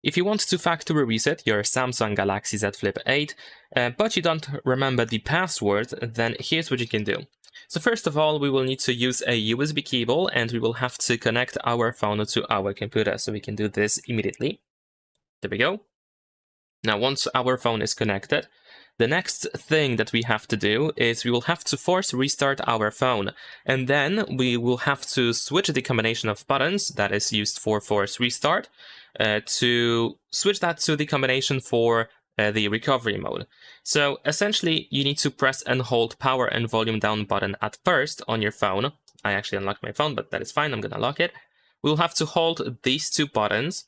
If you want to factory reset your Samsung Galaxy Z Flip 8, but you don't remember the password, then here's what you can do. So first of all, we will need to use a USB cable, and we will have to connect our phone to our computer. So we can do this immediately. There we go. Now, once our phone is connected, the next thing that we have to do is we will have to force restart our phone. And then we will have to switch the combination of buttons that is used for force restart to switch that to the combination for the recovery mode. So essentially, you need to press and hold power and volume down button at first on your phone. I actually unlocked my phone, but that is fine. I'm going to lock it. We'll have to hold these two buttons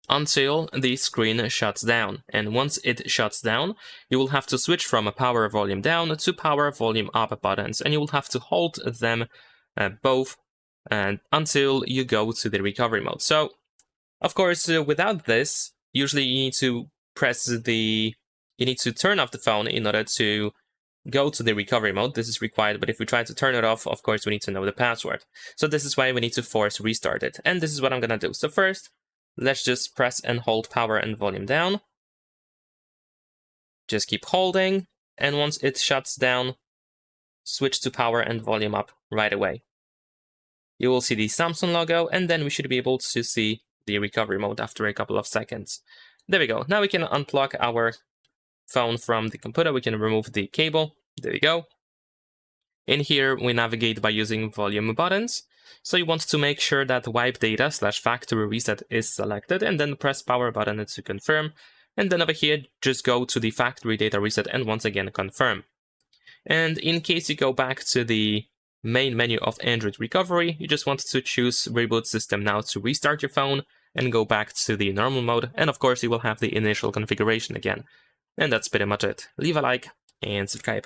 until the screen shuts down. And once it shuts down, you will have to switch from a power volume down to power volume up buttons, and you will have to hold them both until you go to the recovery mode. So, of course, without this, usually you need to turn off the phone in order to go to the recovery mode. This is required, but if we try to turn it off, of course, we need to know the password. So this is why we need to force restart it. And this is what I'm going to do. So first, let's just press and hold power and volume down. Just keep holding, and once it shuts down, switch to power and volume up right away. You will see the Samsung logo, and then we should be able to see the recovery mode after a couple of seconds. There we go. Now we can unplug our phone from the computer. We can remove the cable. There we go. In here, we navigate by using volume buttons. So you want to make sure that wipe data / factory reset is selected, and then press power button to confirm. And then over here, just go to the factory data reset and once again confirm. And in case you go back to the main menu of Android recovery, you just want to choose reboot system now to restart your phone and go back to the normal mode. And of course, you will have the initial configuration again. And that's pretty much it. Leave a like and subscribe.